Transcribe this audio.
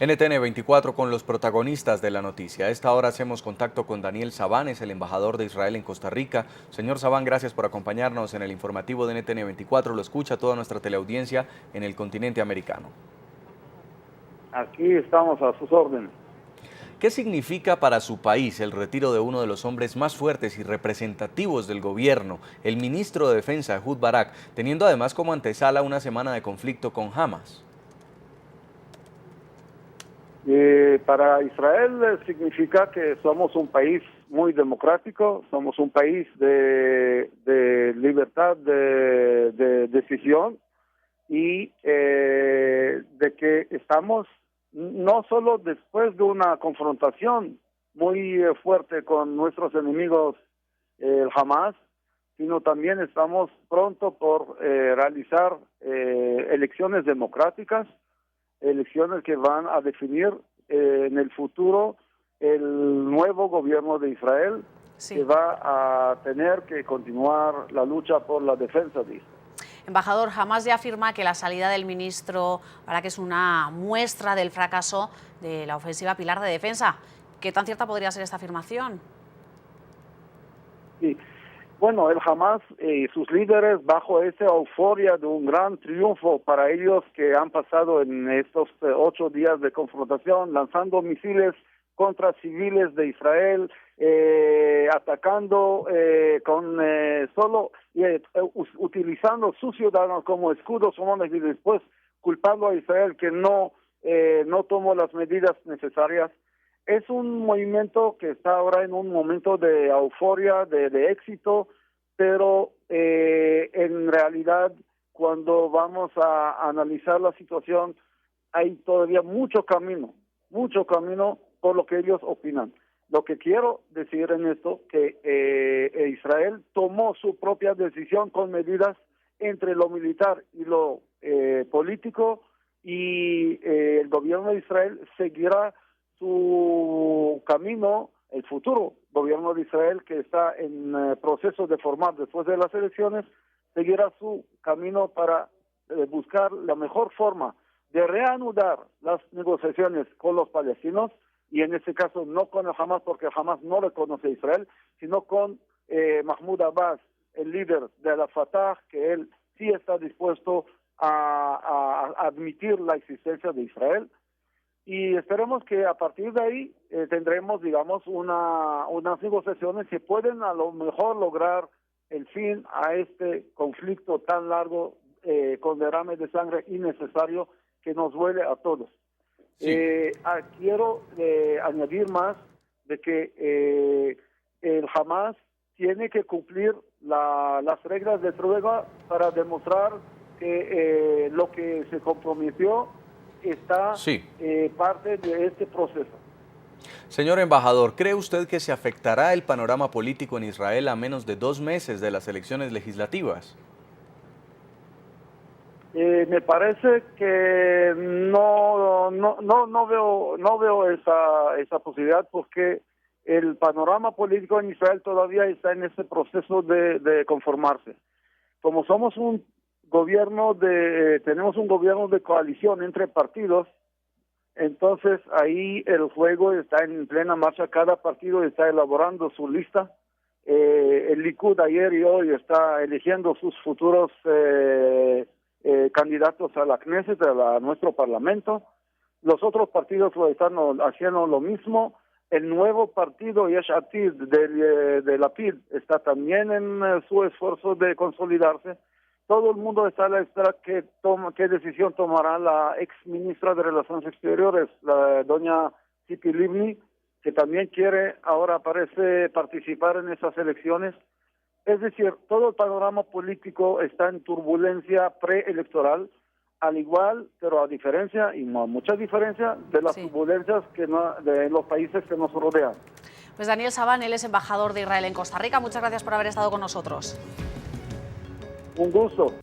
NTN 24 con los protagonistas de la noticia. A esta hora hacemos contacto con Daniel Sabán, es el embajador de Israel en Costa Rica. Señor Sabán, gracias por acompañarnos en el informativo de NTN 24. Lo escucha toda nuestra teleaudiencia en el continente americano. Aquí estamos a sus órdenes. ¿Qué significa para su país el retiro de uno de los hombres más fuertes y representativos del gobierno, el ministro de Defensa, Ehud Barak, teniendo además como antesala una semana de conflicto con Hamas? Para Israel significa que somos un país muy democrático, somos un país de libertad de decisión y de que estamos no solo después de una confrontación muy fuerte con nuestros enemigos, el Hamas, sino también estamos pronto por realizar elecciones democráticas, elecciones que van a definir en el futuro el nuevo gobierno de Israel, sí, que va a tener que continuar la lucha por la defensa de Israel. Embajador, Hamas ya afirma que la salida del ministro Barak es una muestra del fracaso de la ofensiva Pilar de Defensa. ¿Qué tan cierta podría ser esta afirmación? Sí. Bueno, el Hamas y sus líderes, bajo esa euforia de un gran triunfo para ellos que han pasado en estos 8 días de confrontación, lanzando misiles contra civiles de Israel, atacando utilizando sus ciudadanos como escudos humanos y después culpando a Israel que no tomó las medidas necesarias. Es un movimiento que está ahora en un momento de euforia, de éxito, pero en realidad cuando vamos a analizar la situación hay todavía mucho camino por lo que ellos opinan. Lo que quiero decir en esto que Israel tomó su propia decisión con medidas entre lo militar y lo político y el gobierno de Israel seguirá su camino, el futuro gobierno de Israel que está en proceso de formar después de las elecciones, seguirá su camino para buscar la mejor forma de reanudar las negociaciones con los palestinos y en este caso no con el Hamas porque el Hamas no reconoce a Israel, sino con Mahmoud Abbas, el líder de la Fatah, que él sí está dispuesto a admitir la existencia de Israel. Y esperemos que a partir de ahí tendremos, digamos, unas negociaciones que pueden a lo mejor lograr el fin a este conflicto tan largo con derrame de sangre innecesario que nos duele a todos. Sí. Quiero añadir más de que el Hamas tiene que cumplir las reglas de tregua para demostrar que lo que se comprometió está sí, parte de este proceso. Señor embajador, ¿cree usted que se afectará el panorama político en Israel a menos de 2 meses de las elecciones legislativas? Me parece que no veo esa posibilidad porque el panorama político en Israel todavía está en ese proceso de conformarse. Como somos tenemos un gobierno de coalición entre partidos, entonces ahí el juego está en plena marcha, cada partido está elaborando su lista, el Likud ayer y hoy está eligiendo sus futuros candidatos a la Knesset, a nuestro parlamento, los otros partidos lo están haciendo lo mismo, el nuevo partido Yesh Atid de Lapid está también en su esfuerzo de consolidarse. Todo el mundo está a la espera qué decisión tomará la ex ministra de Relaciones Exteriores, la doña Tzipi Livni, que también quiere, ahora parece, participar en esas elecciones. Es decir, todo el panorama político está en turbulencia preelectoral, al igual, pero a diferencia, y no mucha diferencia, de las turbulencias de los países que nos rodean. Pues Daniel Sabán, él es embajador de Israel en Costa Rica. Muchas gracias por haber estado con nosotros. Un gusto.